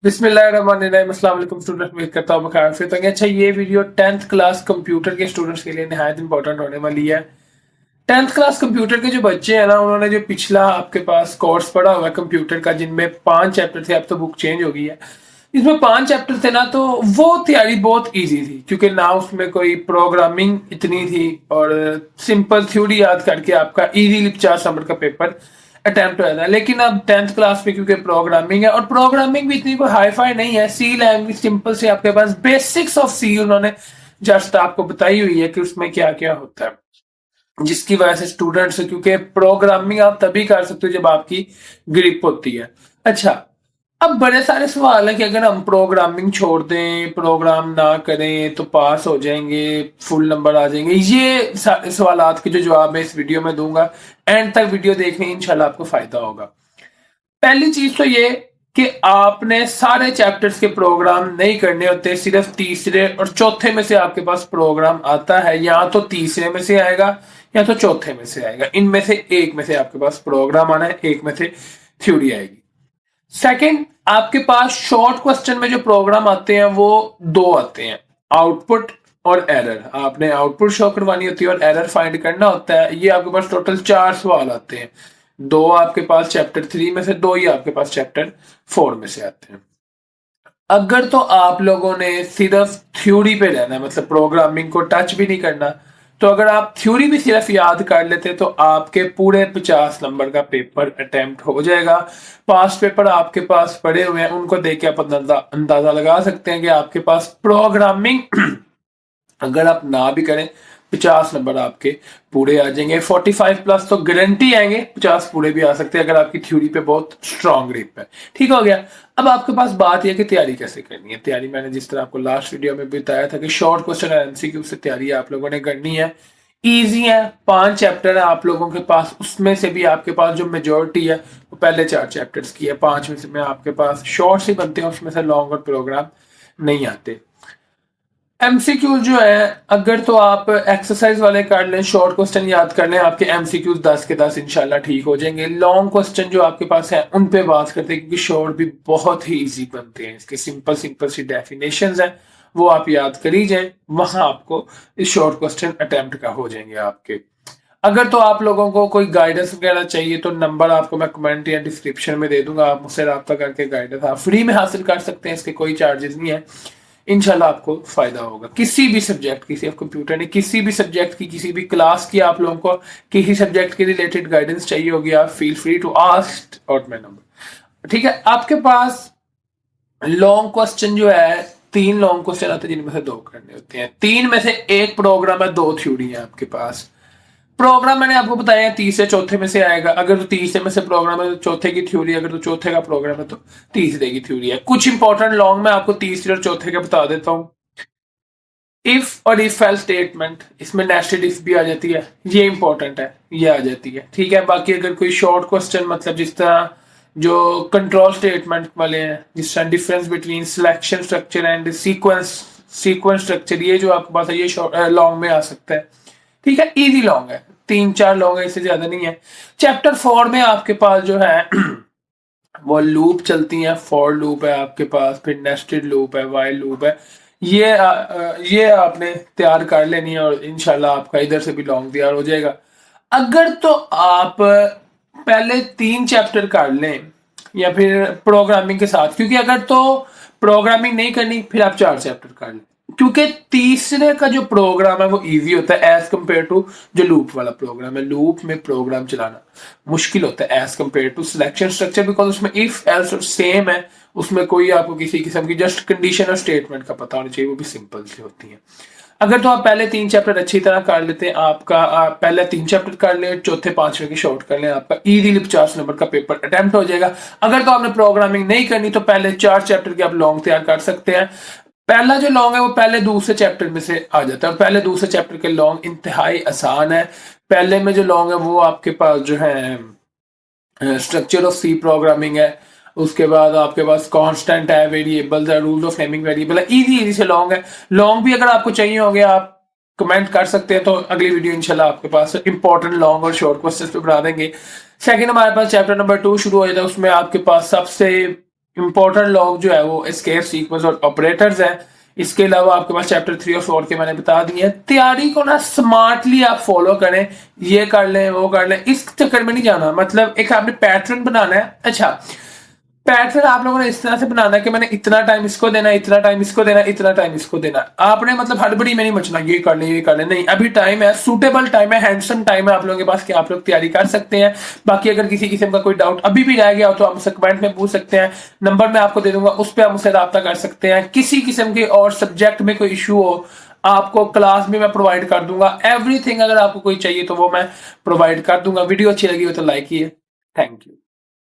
बिस्मिल्लाहिर्रहमानिर्रहीम। अस्सलाम वालेकुम स्टूडेंट, उम्मीद करता हूँ बखैर से। तो अच्छा, ये वीडियो 10th क्लास कंप्यूटर के स्टूडेंट्स के लिए निहायत इंपॉर्टेंट होने वाली है। 10th क्लास कंप्यूटर के जो बच्चे हैं ना, उन्होंने जो पिछला आपके पास कोर्स पढ़ा हुआ है कंप्यूटर का, जिनमें 5 चैप्टर थे, अब तो बुक चेंज हो गई है। इसमें 5 चैप्टर थे ना, तो वो तैयारी बहुत इजी थी, क्योंकि ना उसमें कोई प्रोग्रामिंग इतनी थी, और सिंपल थ्योरी याद करके आपका इजीली 50 नंबर का पेपर अटेम्प्ट होता है। लेकिन अब 10th क्लास में क्योंकि प्रोग्रामिंग है, और प्रोग्रामिंग भी इतनी कोई हाई फाई नहीं है, सी लैंग्वेज सिंपल से आपके पास बेसिक्स ऑफ सी उन्होंने जस्ट आपको बताई हुई है कि उसमें क्या क्या होता है, जिसकी वजह से स्टूडेंट्स, क्योंकि प्रोग्रामिंग आप तभी कर सकते हो जब आपकी ग्रिप होती है। अच्छा, अब बड़े सारे सवाल है कि अगर हम प्रोग्रामिंग छोड़ दें, प्रोग्राम ना करें, तो पास हो जाएंगे, फुल नंबर आ जाएंगे। ये सारे सवाल के जो जवाब मैं इस वीडियो में दूंगा। एंड तक वीडियो देखने इंशाल्लाह आपको फायदा होगा। पहली चीज तो ये कि आपने सारे चैप्टर्स के प्रोग्राम नहीं करने होते, सिर्फ तीसरे और चौथे में से आपके पास प्रोग्राम आता है। या तो तीसरे में से आएगा या तो चौथे में से आएगा, इनमें से एक में से आपके पास प्रोग्राम आना है, एक में से थ्योरी आएगी। सेकंड, आपके पास शॉर्ट क्वेश्चन में जो प्रोग्राम आते हैं वो दो आते हैं, आउटपुट और एरर। आपने आउटपुट शो करवानी होती है और एरर फाइंड करना होता है। ये आपके पास टोटल 4 सवाल आते हैं, दो आपके पास चैप्टर 3 में से, दो ही आपके पास चैप्टर 4 में से आते हैं। अगर तो आप लोगों ने सिर्फ थ्योरी पे रहना है, मतलब प्रोग्रामिंग को टच भी नहीं करना, तो अगर आप थ्योरी भी सिर्फ याद कर लेते तो आपके पूरे 50 नंबर का पेपर अटेम्प्ट हो जाएगा। पास्ट पेपर आपके पास पड़े हुए हैं, उनको देख के आप अंदाजा लगा सकते हैं कि आपके पास प्रोग्रामिंग अगर आप ना भी करें, 50 नंबर आपके पूरे आ जाएंगे। 45 प्लस तो गारंटी आएंगे, 50 पूरे भी आ सकते हैं अगर आपकी थ्योरी पे बहुत स्ट्रांग ग्रिप है। ठीक हो गया। अब आपके पास बात यह कि तैयारी कैसे करनी है। तैयारी मैंने जिस तरह आपको लास्ट वीडियो में बताया था कि शॉर्ट क्वेश्चन और एमसीक्यू से तैयारी आप लोगों ने करनी है। इजी है, 5 चैप्टर है आप लोगों के पास, उसमें से भी आपके पास जो मेजोरिटी है वो पहले 4 चैप्टर्स की है। 5 में से में आपके पास शॉर्ट ही बनते हैं, उसमें से लॉन्ग और प्रोग्राम नहीं आते। एमसीक्यू जो है, अगर तो आप एक्सरसाइज वाले कर लें, शॉर्ट क्वेश्चन याद कर लें, आपके एमसीक्यू 10 के 10 इंशाल्लाह ठीक हो जाएंगे। लॉन्ग क्वेश्चन जो आपके पास है उन पे बात करते हैं, क्योंकि शॉर्ट भी बहुत ही इजी बनते हैं, इसके सिंपल सिंपल सी डेफिनेशंस हैं, वो आप याद कर ही जाए, वहां आपको इस शॉर्ट क्वेश्चन अटेम्प्ट का हो जाएंगे आपके। अगर तो आप लोगों को कोई गाइडेंस वगैरह चाहिए तो नंबर आपको मैं कमेंट या डिस्क्रिप्शन में दे दूंगा, आप मुझसे रब्ता करके गाइडेंस आप फ्री में हासिल कर सकते हैं, इसके कोई चार्जेस नहीं है। इंशाल्लाह आपको फायदा होगा। किसी भी सब्जेक्ट की, सिर्फ कंप्यूटर नहीं, किसी भी सब्जेक्ट की, किसी भी क्लास की आप लोगों को किसी सब्जेक्ट के रिलेटेड गाइडेंस चाहिए होगी, आप feel free to ask out my number. ठीक है। आपके पास लॉन्ग क्वेश्चन जो है, 3 लॉन्ग क्वेश्चन आते हैं जिनमें से 2 करने होते हैं। 3 में से एक प्रोग्राम है, 2 थ्योरी है आपके पास। प्रोग्राम मैंने आपको बताया तीसरे चौथे में से आएगा। अगर तो तीसरे में से प्रोग्राम है तो चौथे की थ्योरी, अगर तो चौथे का प्रोग्राम है तो तीसरे की थ्योरी है। कुछ इंपॉर्टेंट लॉन्ग में आपको तीसरे और चौथे का बता देता हूं। इफ और इफ एल्स स्टेटमेंट, इसमें नेस्टेड इफ भी आ जाती है, ये इंपॉर्टेंट है, ये आ जाती है। ठीक है। बाकी अगर कोई शॉर्ट क्वेश्चन, मतलब जिस तरह जो कंट्रोल स्टेटमेंट वाले हैं, जिस तरह difference between selection structure and sequence structure, ये जो आपके पास है ये लॉन्ग में आ सकता है। ठीक है। इजी लॉन्ग है, 3-4 लॉन्ग है, इससे ज्यादा नहीं है। चैप्टर 4 में आपके पास जो है वो लूप चलती है, फॉर लूप है आपके पास, फिर नेस्टेड लूप है, वाइल लूप है। ये आपने तैयार कर लेनी है और इंशाल्लाह आपका इधर से भी लॉन्ग तैयार हो जाएगा। अगर तो आप पहले 3 चैप्टर कर लें या फिर प्रोग्रामिंग के साथ, क्योंकि अगर तो प्रोग्रामिंग नहीं करनी फिर आप 4 चैप्टर कर लें, क्योंकि तीसरे का जो प्रोग्राम है वो इजी होता है एज कंपेयर टू जो लूप वाला प्रोग्राम है। लूप में प्रोग्राम चलाना मुश्किल होता है as compare to selection structure, because उसमें इफ एल्स सेम है, उसमें कोई आपको किसी किस्म की जस्ट कंडीशन और स्टेटमेंट का पता होना चाहिए, वो भी सिंपल सी होती है। अगर तो आप पहले 3 चैप्टर अच्छी तरह कर लेते हैं, आपका पहले 3 चैप्टर कर ले, चौथे 5वें की शॉर्ट कर लें, आपका इजीली 50 नंबर का पेपर अटेम्प्ट हो जाएगा। अगर तो आपने प्रोग्रामिंग नहीं करनी तो पहले 4 चैप्टर के आप लॉन्ग तैयार कर सकते हैं। पहला जो लॉन्ग है वो पहले दूसरे चैप्टर में से आ जाता है, और पहले दूसरे चैप्टर के लॉन्ग इंतहाई आसान है। पहले में जो लॉन्ग है वो आपके पास जो है स्ट्रक्चर ऑफ सी प्रोग्रामिंग है, उसके बाद आपके पास कांस्टेंट है, वेरिएबल्स है, रूल्स ऑफ नेमिंग वेरिएबल है। इजी से लॉन्ग है। लॉन्ग भी अगर आपको चाहिए होंगे आप कमेंट कर सकते हैं, तो अगली वीडियो इंशाल्लाह आपके पास इंपॉर्टेंट लॉन्ग और शॉर्ट क्वेश्चंस पे बना देंगे। सेकंड, हमारे पास चैप्टर नंबर 2 शुरू हो जाता है, उसमें आपके पास सबसे इंपॉर्टेंट लॉग जो है वो एस्केप सीक्वेंस और ऑपरेटर्स है। इसके अलावा आपके पास चैप्टर 3 और 4 के मैंने बता दिए हैं। तैयारी को ना स्मार्टली आप फॉलो करें, ये कर लें वो कर लें, इस चक्कर में नहीं जाना। मतलब एक आपने पैटर्न बनाना है। अच्छा, पैटर्न आप लोगों ने इस तरह से बनाना है कि मैंने इतना टाइम इसको देना, इतना टाइम इसको देना, इतना टाइम इसको देना। आपने मतलब हड़बड़ी में नहीं मचना, ये कर ले ये कर ले, नहीं। अभी टाइम है, सूटेबल टाइम है, हैंडसम टाइम है आप लोगों के पास कि आप लोग तैयारी कर सकते हैं। बाकी अगर किसी किस्म का कोई डाउट अभी भी रह गया हो तो आप मुझसे कमेंट में पूछ सकते हैं। नंबर मैं आपको दे दूंगा, उस पर आप मुझसे रब्ता कर सकते हैं। किसी किस्म के और सब्जेक्ट में कोई इशू हो, आपको क्लास में मैं प्रोवाइड कर दूंगा। एवरीथिंग अगर आपको कोई चाहिए तो वो मैं प्रोवाइड कर दूंगा। वीडियो अच्छी लगी हो तो लाइक कीजिए। Thank you.